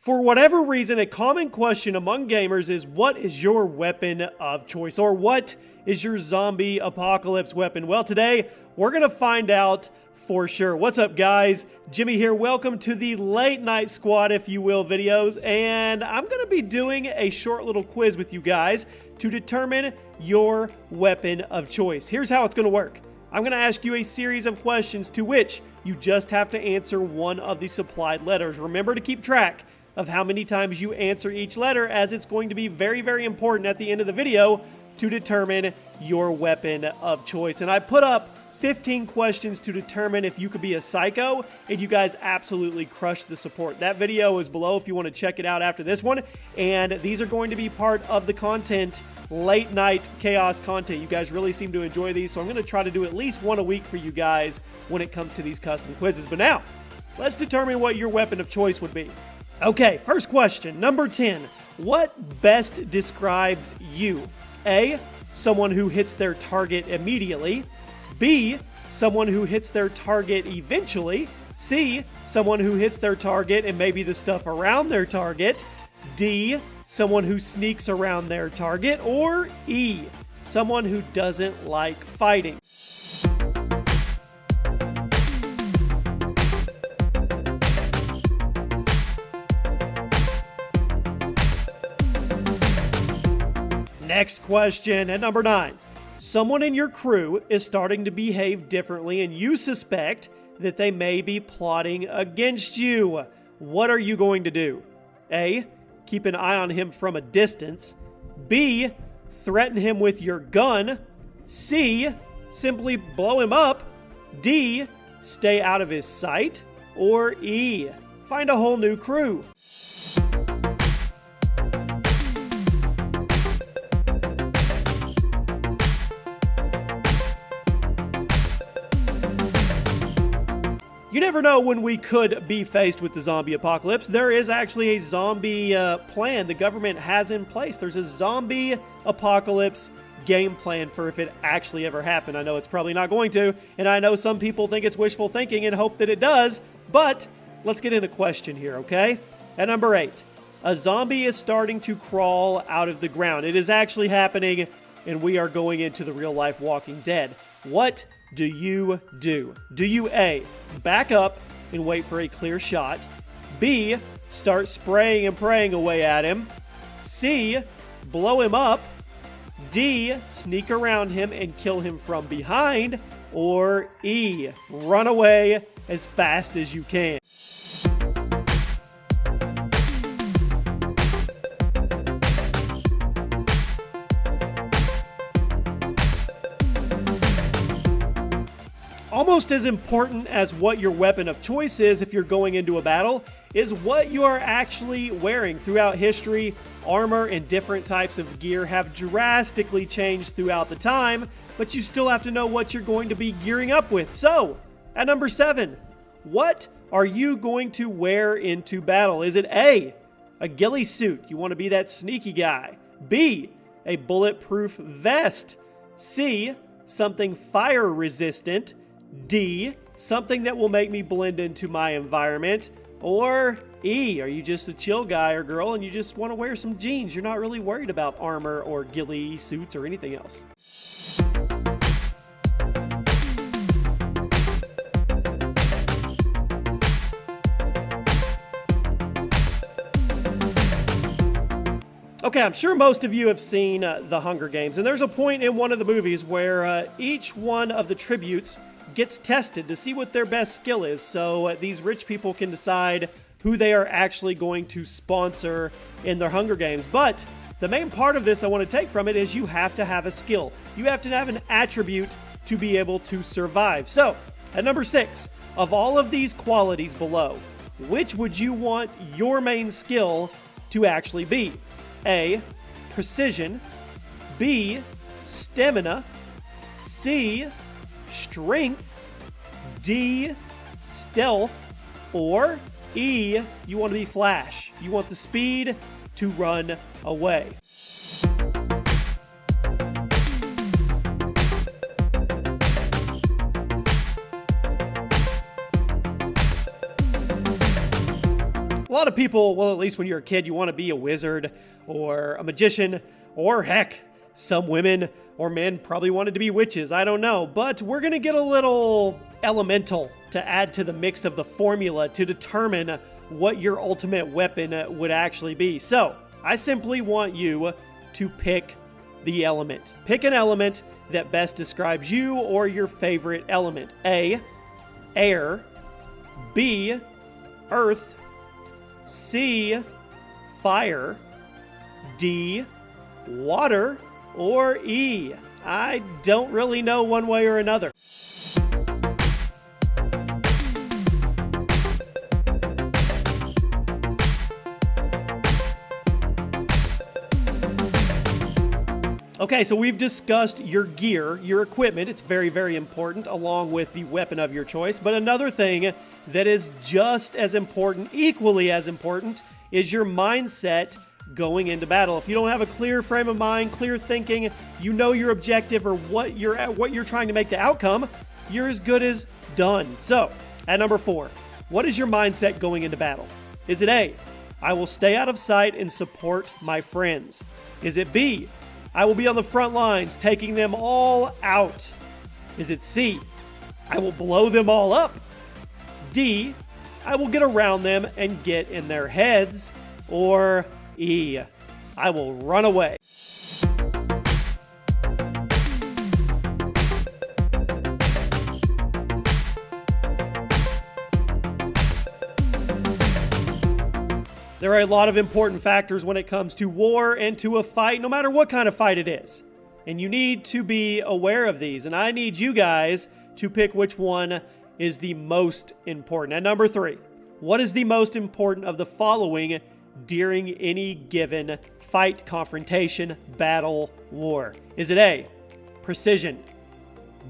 For whatever reason, a common question among gamers is, what is your weapon of choice? Or what is your zombie apocalypse weapon? Well, today, we're going to find out for sure. What's up, guys? Jimmy here. Welcome to the Late Night Squad, if you will, videos. And I'm going to be doing a short little quiz with you guys to determine your weapon of choice. Here's how it's going to work. I'm going to ask you a series of questions to which you just have to answer one of the supplied letters. Remember to keep track of how many times you answer each letter, as it's going to be very, very important at the end of the video to determine your weapon of choice. And I put up 15 questions to determine if you could be a psycho, and you guys absolutely crushed the support. That video is below if you want to check it out after this one, and these are going to be part of the content, late night chaos content. You guys really seem to enjoy these, so I'm going to try to do at least one a week for you guys when it comes to these custom quizzes. But now, let's determine what your weapon of choice would be. Okay, first question, number 10. What best describes you? A, someone who hits their target immediately. B, someone who hits their target eventually. C, someone who hits their target and maybe the stuff around their target. D, someone who sneaks around their target. Or E, someone who doesn't like fighting. Next question, at number 9. Someone in your crew is starting to behave differently and you suspect that they may be plotting against you. What are you going to do? A, keep an eye on him from a distance. B, threaten him with your gun. C, simply blow him up. D, stay out of his sight. Or E, find a whole new crew. You never know when we could be faced with the zombie apocalypse. There is actually a zombie plan the government has in place. There's a zombie apocalypse game plan for if it actually ever happened. I know it's probably not going to, and I know some people think it's wishful thinking and hope that it does, but let's get into question here, okay? At number 8, a zombie is starting to crawl out of the ground. It is actually happening, and we are going into the real-life Walking Dead. What do you do? Do you A, back up and wait for a clear shot? B, start spraying and praying away at him? C, blow him up? D, sneak around him and kill him from behind? Or E, run away as fast as you can? Almost as important as what your weapon of choice is if you're going into a battle is what you are actually wearing. Throughout history, armor and different types of gear have drastically changed throughout the time, but you still have to know what you're going to be gearing up with. So, at number 7, what are you going to wear into battle? Is it A, a ghillie suit? You want to be that sneaky guy. B, a bulletproof vest. C, something fire resistant. D, something that will make me blend into my environment. Or E, are you just a chill guy or girl and you just want to wear some jeans? You're not really worried about armor or ghillie suits or anything else. Okay, I'm sure most of you have seen The Hunger Games, and there's a point in one of the movies where each one of the tributes gets tested to see what their best skill is, so these rich people can decide who they are actually going to sponsor in their Hunger Games. But the main part of this I want to take from it is you have to have a skill. You have to have an attribute to be able to survive. So, at number 6, of all of these qualities below, which would you want your main skill to actually be? A, precision. B, stamina. C, strength. D, stealth. Or E, you want to be Flash. You want the speed to run away. A lot of people, well, at least when you're a kid, you want to be a wizard or a magician, or heck, some women or men probably wanted to be witches. I don't know. But we're going to get a little elemental to add to the mix of the formula to determine what your ultimate weapon would actually be. So I simply want you to pick the element. Pick an element that best describes you or your favorite element. A, air. B, earth. C, fire. D, water. Or E, I don't really know one way or another. Okay, so we've discussed your gear, your equipment. It's very, very important, along with the weapon of your choice. But another thing that is just as important, equally as important, is your mindset going into battle. If you don't have a clear frame of mind, clear thinking, you know your objective or what you're trying to make the outcome, you're as good as done. So, at number 4, what is your mindset going into battle? Is it A, I will stay out of sight and support my friends? Is it B, I will be on the front lines, taking them all out? Is it C, I will blow them all up? D, I will get around them and get in their heads? Or E, I will run away? There are a lot of important factors when it comes to war and to a fight, no matter what kind of fight it is. And you need to be aware of these. And I need you guys to pick which one is the most important. At number 3, what is the most important of the following during any given fight, confrontation, battle, war? Is it A, precision?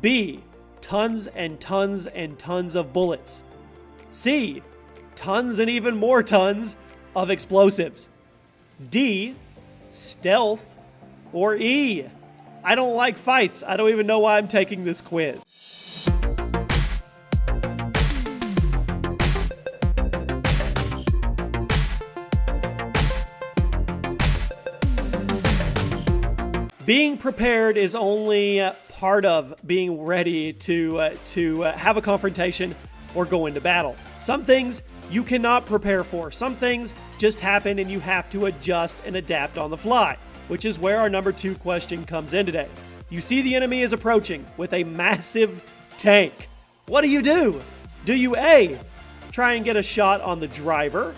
B, tons and tons and tons of bullets? C, tons and even more tons of explosives? D, stealth? Or E, I don't like fights. I don't even know why I'm taking this quiz. Being prepared is only part of being ready to have a confrontation or go into battle. Some things you cannot prepare for. Some things just happen and you have to adjust and adapt on the fly, which is where our number 2 question comes in today. You see the enemy is approaching with a massive tank. What do? Do you A, try and get a shot on the driver?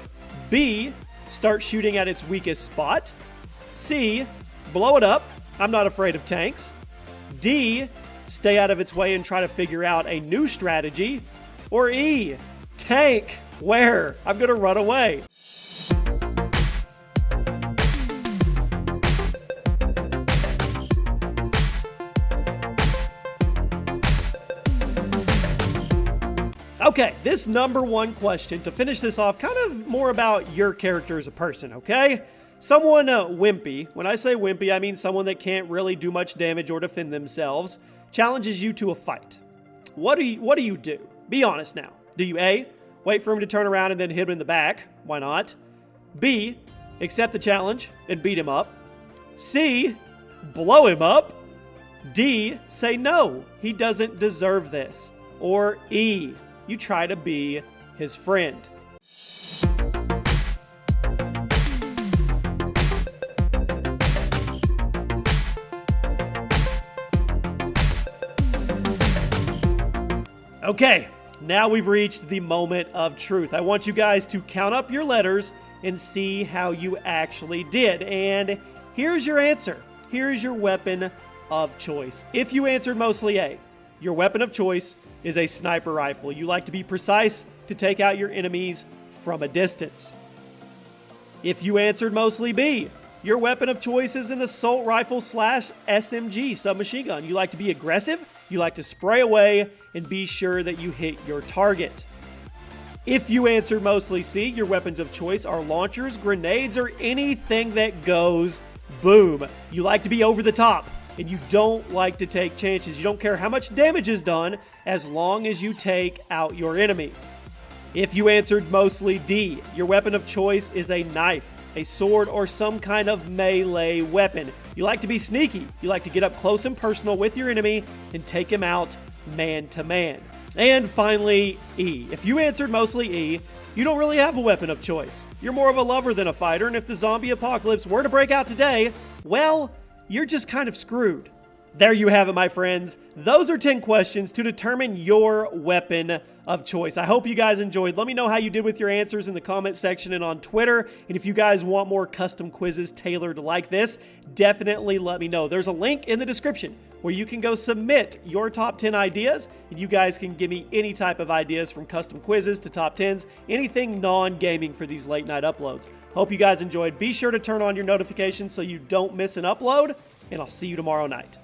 B, start shooting at its weakest spot? C, blow it up? I'm not afraid of tanks. D, stay out of its way and try to figure out a new strategy? Or E, tank, where? I'm gonna run away. Okay, this number 1 question, to finish this off, kind of more about your character as a person, okay? Someone wimpy, when I say wimpy, I mean someone that can't really do much damage or defend themselves, challenges you to a fight. What do you do? Be honest now. Do you A, wait for him to turn around and then hit him in the back? Why not? B, accept the challenge and beat him up? C, blow him up? D, say no, he doesn't deserve this? Or E, you try to be his friend? Okay, now we've reached the moment of truth. I want you guys to count up your letters and see how you actually did. And here's your answer. Here's your weapon of choice. If you answered mostly A, your weapon of choice is a sniper rifle. You like to be precise to take out your enemies from a distance. If you answered mostly B, your weapon of choice is an assault rifle / SMG, submachine gun. You like to be aggressive, you like to spray away, and be sure that you hit your target. If you answered mostly C, your weapons of choice are launchers, grenades, or anything that goes boom. You like to be over the top, and you don't like to take chances. You don't care how much damage is done as long as you take out your enemy. If you answered mostly D, your weapon of choice is a knife, a sword, or some kind of melee weapon. You like to be sneaky. You like to get up close and personal with your enemy and take him out man to man. And finally, E. If you answered mostly E, you don't really have a weapon of choice. You're more of a lover than a fighter, and if the zombie apocalypse were to break out today, well, you're just kind of screwed. There you have it, my friends. Those are 10 questions to determine your weapon of choice. I hope you guys enjoyed. Let me know how you did with your answers in the comment section and on Twitter. And if you guys want more custom quizzes tailored like this, definitely let me know. There's a link in the description where you can go submit your top 10 ideas, and you guys can give me any type of ideas from custom quizzes to top 10s, anything non-gaming for these late night uploads. Hope you guys enjoyed. Be sure to turn on your notifications so you don't miss an upload, and I'll see you tomorrow night.